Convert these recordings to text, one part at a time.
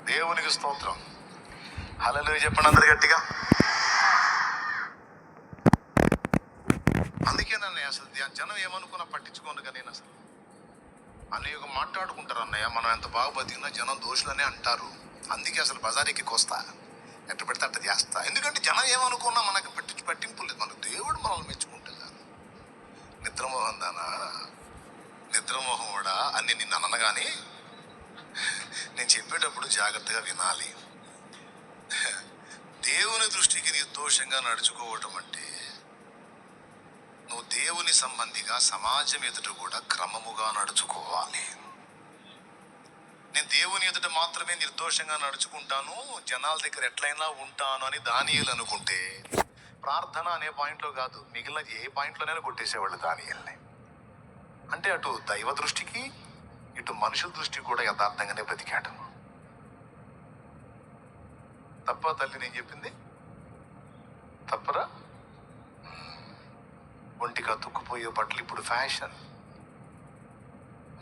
దేవునికి స్తోత్రం. హల్లెలూయా చెప్పండి అందరు గట్టిగా. అందుకే నన్ను అసలు జనం ఏమనుకున్నా పట్టించుకోను కానీ నేను అసలు అనేక మాట్లాడుకుంటారు అన్నయ్య, మనం ఎంత బాగా బతికినా జనం దోషులనే అంటారు. అందుకే అసలు బజారీకి కోస్తా, ఎట్ట పెడితే అట్ట చేస్తా. ఎందుకంటే జనం ఏమనుకున్నా మనకు పట్టింపు లేదు. మనకు దేవుడు మనల్ని మెచ్చుకుంటే చాలు. నిద్రమోహం దానా, నిద్రమోహం కూడా అన్ని నిన్ను అనగానే నేను చెప్పేటప్పుడు జాగ్రత్తగా వినాలి. దేవుని దృష్టికి నిర్దోషంగా నడుచుకోవటం అంటే నువ్వు దేవుని సంబంధిగా సమాజం ఎదుట కూడా క్రమముగా నడుచుకోవాలి. నేను దేవుని ఎదుట మాత్రమే నిర్దోషంగా నడుచుకుంటాను, జనాల దగ్గర ఎట్లయినా ఉంటాను అని దానియేలు అనుకుంటే ప్రార్థన అనే పాయింట్లో కాదు, మిగిలిన ఏ పాయింట్లోనైనా కొట్టేసేవాళ్ళు దానియేల్ని. అంటే అటు దైవ దృష్టికి ఇటు మనుషుల దృష్టికి కూడా యథార్థంగానే బ్రతికాడు. తప్ప తల్లి నేను చెప్పింది? తప్పరా? ఒంటికి అతుక్కుపోయే బట్టలు ఇప్పుడు ఫ్యాషన్.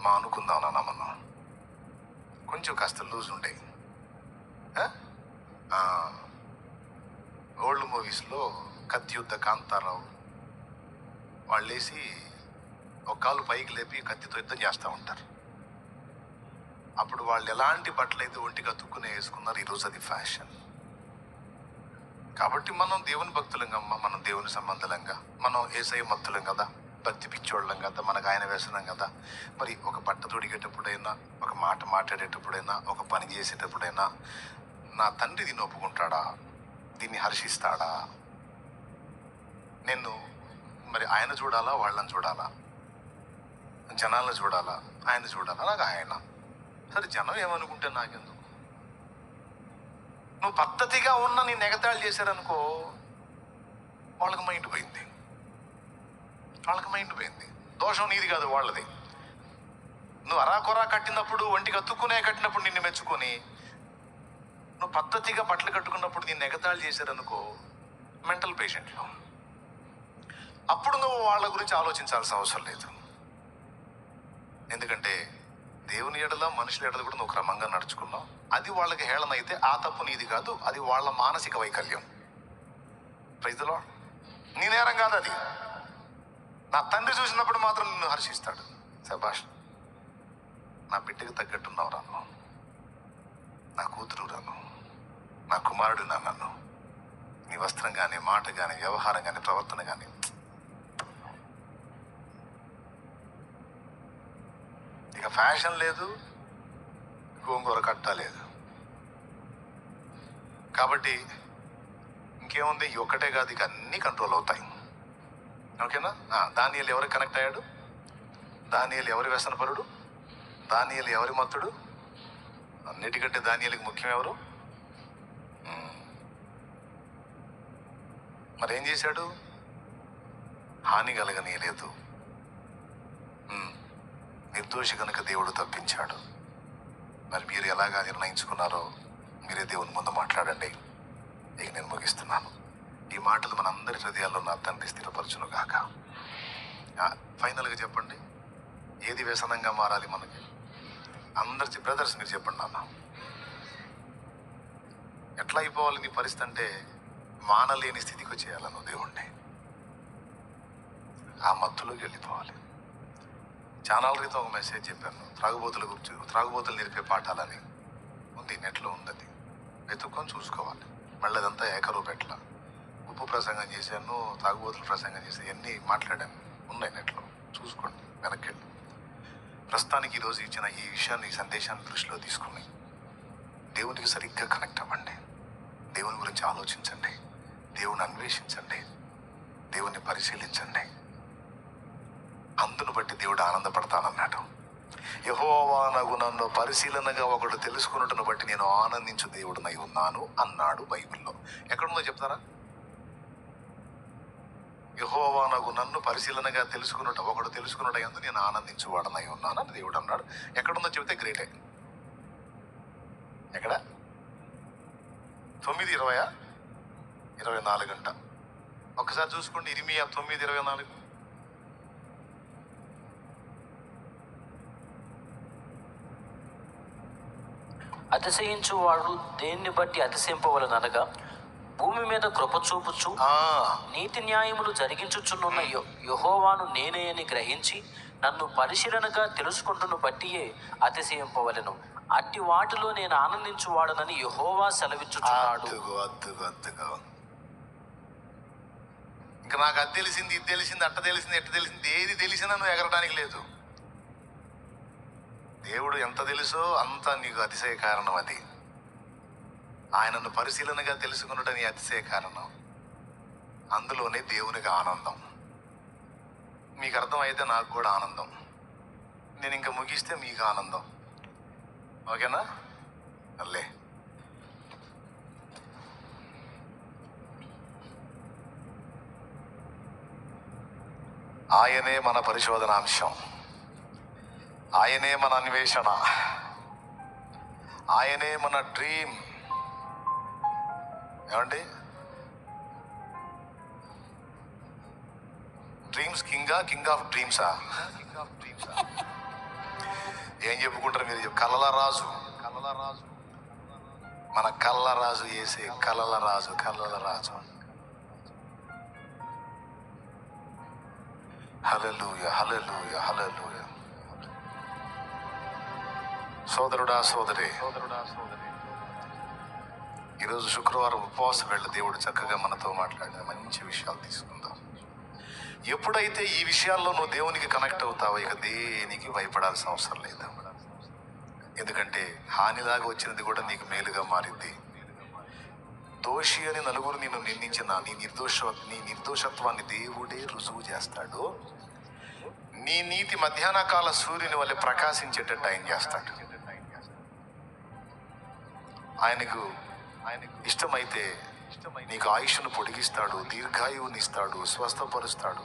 మా అనుకుందాం నాన్న, మనం కొంచెం కాస్త లూజ్ ఉండే. ఓల్డ్ మూవీస్లో కత్తియుద్ధ కాంతారావు వాళ్ళేసి ఒక కాలు పైకి లేపి కత్తితో యుద్ధం చేస్తూ ఉంటారు. అప్పుడు వాళ్ళు ఎలాంటి బట్టలు అయితే ఒంటికి అతుక్కునే వేసుకున్నారు, ఈరోజు అది ఫ్యాషన్. కాబట్టి మనం దేవుని భక్తులంగా, మనం దేవుని సంబంధంగా, మనం ఏసై భక్తులం కదా, భక్తి పిచ్చోళ్ళం కదా, మనకు ఆయన వ్యసనం కదా. మరి ఒక బట్ట తొడిగేటప్పుడైనా, ఒక మాట మాట్లాడేటప్పుడైనా, ఒక పని చేసేటప్పుడైనా నా తండ్రి దీన్ని ఒప్పుకుంటాడా, దీన్ని హర్షిస్తాడా? నేను మరి ఆయన చూడాలా, వాళ్ళని చూడాలా, జనాలను చూడాలా, ఆయన చూడాలా? నాకు ఆయన. సరే జనం ఏమనుకుంటే నాకెందుకు? నువ్వు పద్ధతిగా ఉన్న నీ ఎగతాళి చేశారనుకో, వాళ్ళకి మైండ్ పోయింది. దోషం నీది కాదు, వాళ్ళది. నువ్వు అరాకొరా కట్టినప్పుడు, ఒంటికి అతుక్కునే కట్టినప్పుడు నిన్ను మెచ్చుకొని, నువ్వు పద్ధతిగా బట్టలు కట్టుకున్నప్పుడు నిన్ను ఎగతాళి చేశారనుకో, మెంటల్ పేషెంట్లు. అప్పుడు నువ్వు వాళ్ళ గురించి ఆలోచించాల్సిన అవసరం లేదు. ఎందుకంటే దేవుని ఎడల, మనుషుల ఎడల కూడా నువ్వు క్రమంగా నడుచుకున్నావు. అది వాళ్ళకి హేళన అయితే ఆ తప్పు నీది కాదు, అది వాళ్ళ మానసిక వైకల్యం. Praise the Lord. నీ నేరం కాదు అది. నా తండ్రి చూసినప్పుడు మాత్రం నిన్ను హర్షిస్తాడు. శభాష్, నా బిడ్డకు తగ్గట్టున్నావు రాను, నా కూతురు రాను, నా కుమారుడు నన్ను, నీ వస్త్రం కానీ, మాట కానీ, వ్యవహారం కానీ, ప్రవర్తన కానీ. ఇక ఫ్యాషన్ లేదు, గోంగూర కట్ట లేదు. కాబట్టి ఇంకేముంది, ఈ ఒక్కటే కాదు, ఇక అన్నీ కంట్రోల్ అవుతాయి. ఓకేనా? దానియేలు ఎవరికి కనెక్ట్ అయ్యాడు? దానియేలు ఎవరి వ్యసనపరుడు? దానియేలు ఎవరి మత్తుడు? అన్నిటికంటే దానియేలుకి ముఖ్యం ఎవరు? మరేం చేశాడు? హాని కలగనీయలేదు. నిర్దోషి కనుక దేవుడు తప్పించాడు. మరి మీరు ఎలాగా నిర్ణయించుకున్నారో మీరే దేవుని ముందు మాట్లాడండి. ఇక నేను ముగిస్తున్నాను. ఈ మాటలు మనందరి హృదయాల్లో నా తండ్రి స్థిరపరచును గాక. ఫైనల్గా చెప్పండి, ఏది వ్యసనంగా మారాలి మనకి? అందరి బ్రదర్స్ మీరు చెప్పండి నాన్న, ఎట్లా అయిపోవాలి నీ పరిస్థితి? అంటే మానలేని స్థితికి వచ్చేయాలి నువ్వు దేవుణ్ణి. ఆ మత్తులోకి వెళ్ళిపోవాలి. చాలా క్రితం ఒక మెసేజ్ చెప్పాను, త్రాగుబోతుల గురించి. త్రాగుబోతులు నేర్పే పాఠాలని ఉంది, నెట్లో ఉంది. అది వెతుక్కొని చూసుకోవాలి. మళ్ళీ అదంతా ఏకరూపెట్ల. ఉప్పు ప్రసంగం చేశాను, తాగుబోతుల ప్రసంగం చేశాను, ఇవన్నీ మాట్లాడాను, ఉన్నాయి నెట్లో, చూసుకోండి వెనక్కి వెళ్ళి. ప్రస్తుతానికి ఈరోజు ఇచ్చిన ఈ విషయాన్ని, ఈ సందేశాన్ని దృష్టిలో తీసుకుని దేవునికి సరిగ్గా కనెక్ట్ అవ్వండి. దేవుని గురించి ఆలోచించండి, దేవుని అన్వేషించండి, దేవుని పరిశీలించండి. అందును బట్టి దేవుడు ఆనందపడతానన్నాడు. యెహోవానగు నన్ను పరిశీలనగా ఒకడు తెలుసుకున్నట్టును బట్టి నేను ఆనందించు దేవుడునై ఉన్నాను అన్నాడు బైబిల్లో. ఎక్కడుందో చెప్తారా? యెహోవానగు నన్ను పరిశీలనగా తెలుసుకున్నట్టు ఒకడు తెలుసుకున్నట్టు ఎందు నేను ఆనందించువాడనై ఉన్నాను అని దేవుడు అన్నాడు. ఎక్కడుందో చెబితే గ్రేటే. ఎక్కడ? 9:20, 24 ఒకసారి చూసుకోండి. ఇర్మియా 9:24. అతిశయించువాడు దేన్ని బట్టి అతిశయింపవలననగా, భూమి మీద కృప చూపుచు నీతి న్యాయములు జరిగించుచున్న యెహోవాను నేనే అని గ్రహించి నన్ను పరిశీలనగా తెలుసుకుంటున్న బట్టియే అతిశయింపవలెను. అట్టి వాటిలో నేను ఆనందించువాడనని యెహోవా సెలవిచ్చుచున్నాడు. ఇంకా నాకు అది తెలిసింది, ఇది తెలిసింది, అట్ట తెలిసింది, ఎట్ట తెలిసింది, ఏది తెలిసినా నువ్వు ఎగరడానికి లేదు. దేవుడు ఎంత తెలుసో అంత నీకు అతిశయ కారణం. అది ఆయనను పరిశీలనగా తెలుసుకున్నట నీ అతిశయ కారణం. అందులోనే దేవునికి ఆనందం. మీకు అర్థమైతే నాకు కూడా ఆనందం. నేను ఇంకా ముగిస్తే మీకు ఆనందం. ఓకేనా? అల్లే ఆయనే మన పరిశోధనాంశం, ఆయనే మన అన్వేషణ, ఆయనే మన డ్రీమ్. ఏమండి? డ్రీమ్స్ కింగ్ ఆఫ్ డ్రీమ్సా? ఏం చెప్పుకుంటారు మీరు? కలల రాజు, మన కళ్ళ రాజు వేసే కలల రాజు. హల్లెలూయా, హల్లెలూయా, హల్లెలూయా. సోదరుడా, సోదరి, ఈరోజు శుక్రవారం ఉపవాసం వెళ్ళి దేవుడు చక్కగా మనతో మాట్లాడిన మంచి విషయాలు తీసుకుందాం. ఎప్పుడైతే ఈ విషయాల్లో నువ్వు దేవునికి కనెక్ట్ అవుతావో ఇక దేనికి భయపడాల్సిన అవసరం లేదు. ఎందుకంటే హానిలాగా వచ్చినది కూడా నీకు మేలుగా మారింది. దోషి అని నలుగురు నిన్ను నిందించిన నీ నిర్దోషత్వాన్ని దేవుడే రుజువు చేస్తాడు. నీ నీతి మధ్యాహ్న కాల సూర్యుని వల్లే ప్రకాశించేటట్టు ఆయన చేస్తాడు. ఆయనకు ఇష్టమైతే నీకు ఆయుష్ను పొడిగిస్తాడు, దీర్ఘాయువుని ఇస్తాడు, స్వస్థపరుస్తాడు.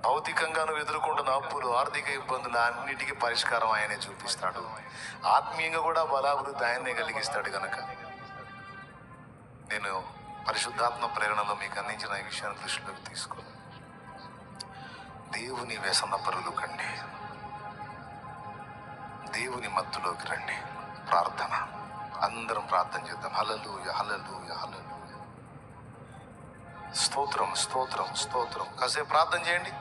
భౌతికంగా నువ్వు ఎదుర్కొంటున్న అప్పులు, ఆర్థిక ఇబ్బందులు అన్నిటికీ పరిష్కారం ఆయనే చూపిస్తాడు. ఆత్మీయంగా కూడా బలాభివృద్ధి ఆయనే కలిగిస్తాడు. కనుక నేను పరిశుద్ధాత్మ ప్రేరణలో మీకు అందించిన ఈ విషయాన్ని దృష్టిలోకి తీసుకుని దేవుని వ్యసన పరులు కండి, దేవుని మత్తులోకి రండి. ప్రార్థన, అందరం ప్రార్థన చేద్దాం. హల్లెలూయా, హల్లెలూయా, హల్లెలూయా. స్తోత్రం, స్తోత్రం, స్తోత్రం. కాసేపు ప్రార్థన చేయండి.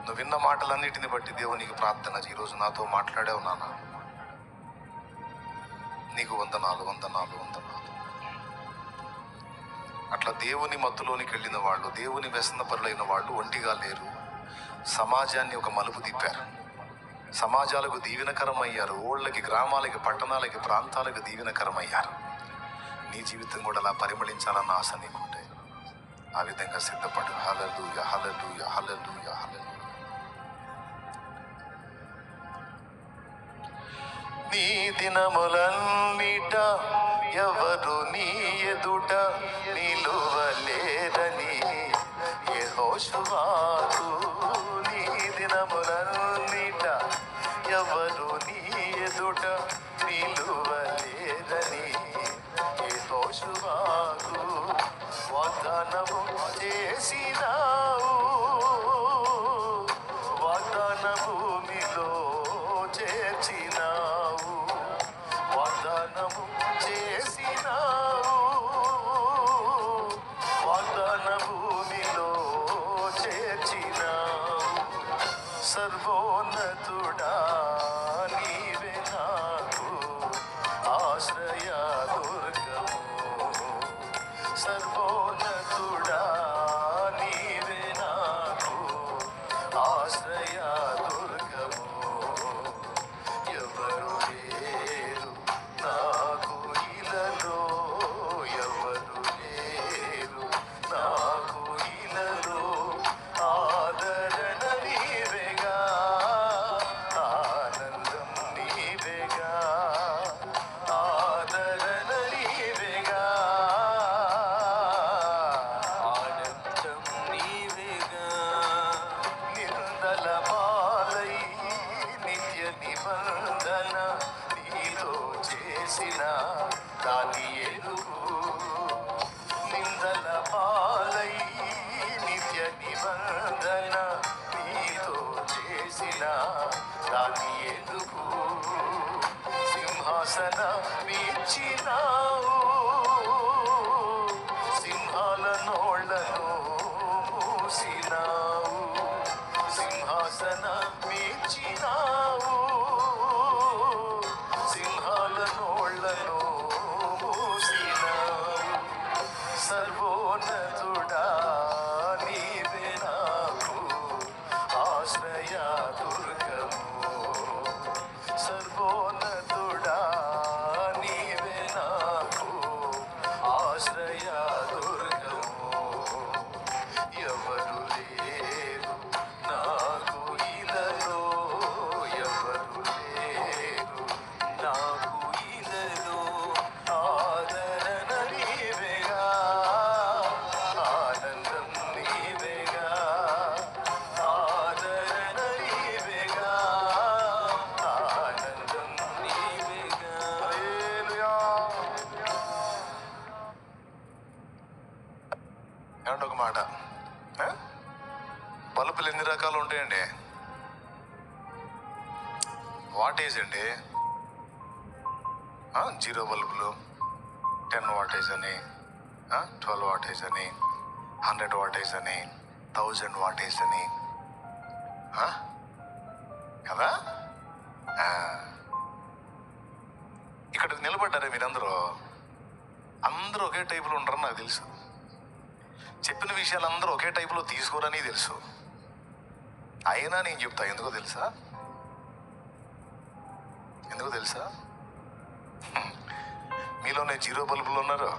నువ్వు విన్న మాటలన్నిటిని బట్టి దేవునికి ప్రార్థన. ఈరోజు నాతో మాట్లాడావు నాన్న, నీకు వందనాలు, వందనాలు, వందనాలు. అట్లా దేవుని మత్తులోనికి వెళ్ళిన వాళ్ళు, దేవుని వ్యసన పరులైన వాళ్ళు ఒంటిగా లేరు. సమాజాన్ని ఒక మలుపు తిప్పారు. సమాజాలకు దీవెనకరం అయ్యారు. ఊళ్ళకి, గ్రామాలకి, పట్టణాలకి, ప్రాంతాలకు దీవెనకరం అయ్యారు. నీ జీవితం కూడా అలా పరిమళించాలన్న ఆశ నీకుంటే ఆ విధంగా సిద్ధపడు. హల్లెలూయా, హల్లెలూయా, హల్లెలూయా, హల్లెలూయా. నీ దినములన్నిట ఎవరు నీ ఎదుట నిలువలేరని యెహోషువాకు, నీ దినములన్నిట ఎవరు నీ ఎదుట నిలువలేరని యెహోషువాకు వాగ్దానము చేసినావు. వాగ్దాన భూమిలో చేర్చినావు. వాగ్దానము చేసినావు. వాగ్దాన భూమిలో చేర్చినావు. సర్వోన్నతుడా నీవే నాకు ఆశ్రయ దుర్గము. సర్వోన్నతుడా నీవే నాకు ఆశ్రయ దుర్గము. ఎవరు లేరు నాకు ఇలలో, ఎవరు లేరు నాకు ఇలలో. ఆదరణ నీవేగా, ఆనందం నీవేగా, ఆదరణ నీవేగా, ఆనందం నీవేగా. నిందల పాలై నిత్య నిబంధన నీతో చేసిన దానియేలు. నిందల పాలై నిత్య నిబంధన నీతో చేసిన దానియేలు. సింహాసన మీర్చినావు, సింహాల నోళ్లను మూసినావు, సింహాసన మీర్చినావు, సింహాల నోళ్లను మూసినావు. సర్వోన్నతుడా నీవే నాకు ఆశ్రయ దుర్గము, సర్వోన్నతుడా నీవే నాకు ఆశ్రయ దుర్గము. ఎవరు లేరు నాకు ఇలలో, ఎవరు లేరు నాకు ఇలలో, ఆదరణ నీవేగా, ఆనందం నీవేగా, ఆదరణ నీవేగా, ఆనందం నీవేగా. హల్లెలూయా. ఏమంటే ఒక మాట, బల్బులు ఎన్ని రకాలు ఉంటాయండి? వాటేజ్ అండి, 0 బల్బులు, 10 వాటేజ్ అని, 12 వాటేజ్ అని, 100 వాటేజ్ అని, 1000 వాటేజ్ అని, కదా? ఇక్కడ నిలబడ్డారే మీరందరూ, అందరూ ఒకే టైపులో ఉంటారని నాకు తెలుసు. చెప్పిన విషయాలు అందరూ ఒకే టైపులో తీసుకోరని తెలుసు. అయినా నేను చెప్తా, ఎందుకో తెలుసా? ఎందుకో తెలుసా? మీలోనే 0 బల్బులు ఉన్నారు,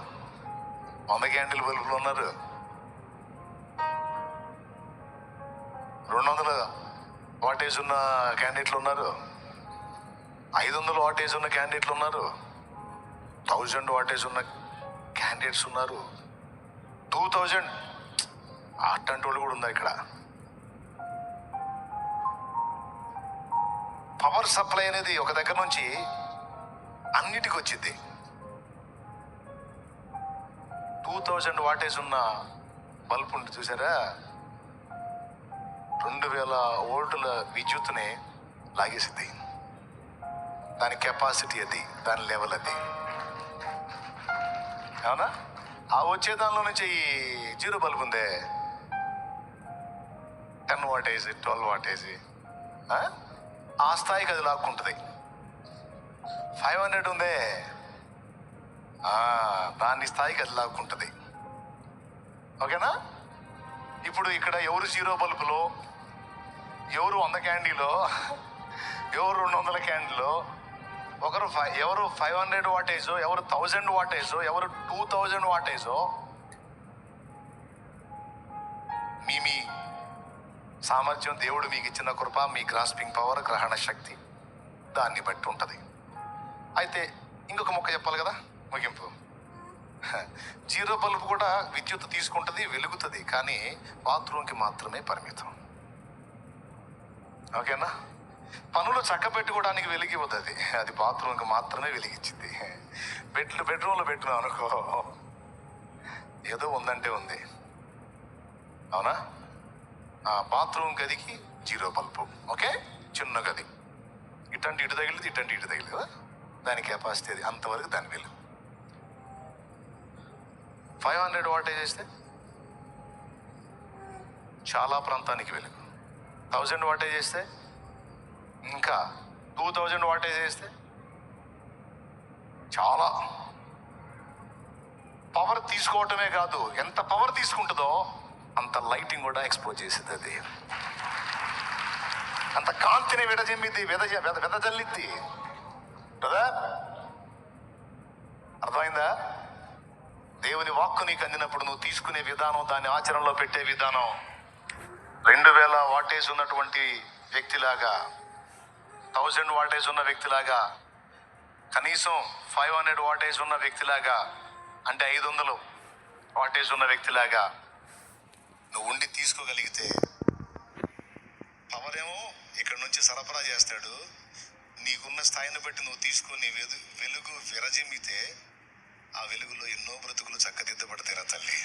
100 క్యాండిల్ బల్బులు ఉన్నారు, 200 వాటేజ్ ఉన్న క్యాండిడేట్లు ఉన్నారు, 500 వాటేజ్ ఉన్న క్యాండిడేట్లు ఉన్నారు, 1000 వాటేజ్ ఉన్న క్యాండిడేట్స్ ఉన్నారు, 2000 అట్లాంటి వాళ్ళు కూడా ఉన్నారు. ఇక్కడ పవర్ సప్లై అనేది ఒక దగ్గర నుంచి అన్నిటికి వచ్చింది. 2000 వాటేజ్ ఉన్న బల్బు ఉంటుంది చూసారా, 2000 వోల్టుల విద్యుత్తుని లాగేసింది. దాని కెపాసిటీ అది, దాని లెవెల్ అది, అవునా? ఆ వచ్చే దానిలో నుంచి ఈ 0 బల్బు ఉందే, 10 వాటేజ్, 12 వాటేజ్, ఆ స్థాయికి అది లాక్కుంటుంది. 500 ఉందే, దాని స్థాయికి అది లాక్కుంటుంది. ఓకేనా? ఇప్పుడు ఇక్కడ ఎవరు 0 బల్బులో, ఎవరు 100 క్యాండీలో, ఎవరు 200 క్యాండీలో, ఎవరు 500 వాటేజో, ఎవరు 1000 వాటేజో, ఎవరు 2000 వాటేజో, మీ సామర్థ్యం, దేవుడు మీకు ఇచ్చిన కృప, మీ గ్రాస్పింగ్ పవర్, గ్రహణ శక్తి, దాన్ని బట్టి ఉంటుంది. అయితే ఇంకొక మొక్క చెప్పాలి కదా ముగింపు. 0 బల్బు కూడా విద్యుత్ తీసుకుంటుంది, వెలుగుతుంది, కానీ బాత్రూమ్కి మాత్రమే పరిమితం. ఓకేనా? పనులు చక్క పెట్టుకోవడానికి వెలిగిపోతుంది, అది బాత్రూమ్కి మాత్రమే వెలిగించింది. బెడ్రూమ్లో పెట్టినాం అనుకో, ఏదో ఉందంటే ఉంది, అవునా? బాత్రూమ్ గదికి 0 బల్బు, ఓకే? చిన్న గది, ఇటంటే ఇటు తగిలింది, ఇటంటే ఇటు తగిలింది కదా, దాని కెపాసిటీ అది, అంతవరకు దాని వెలుగు. 500 వాటేజ్ వేస్తే చాలా ప్రాంతానికి వెలుగు, 1000 వాటేజ్ వేస్తే ఇంకా, 2000 వాటేజ్ వేస్తే చాలా పవర్ తీసుకోవటమే కాదు, ఎంత పవర్ తీసుకుంటుందో అంత లైటింగ్ కూడా ఎక్స్పోజ్ చేసేది, అది అంత కాంతిని విడజమ్మిద్ది, వెదజల్లిద్ది కదా. అర్థమైందా? దేవుని వాక్కు నీకు అందినప్పుడు నువ్వు తీసుకునే విధానం, దాన్ని ఆచరణలో పెట్టే విధానం, 2000 వాటేజ్ ఉన్నటువంటి వ్యక్తిలాగా, 1000 వాటేజ్ ఉన్న వ్యక్తిలాగా, కనీసం 500 వాటేజ్ ఉన్న వ్యక్తిలాగా, అంటే 500 వాటేజ్ ఉన్న వ్యక్తిలాగా నువ్వు ఉండి తీసుకోగలిగితే, పవర్ ఏమో ఇక్కడ నుంచి సరఫరా చేస్తాడు, నీకున్న స్థాయిని బట్టి నువ్వు తీసుకొని వెలుగు విరజిమ్మితే, ఆ వెలుగులో ఎన్నో బ్రతుకులు చక్కదిద్దబడతాయిరా తల్లి.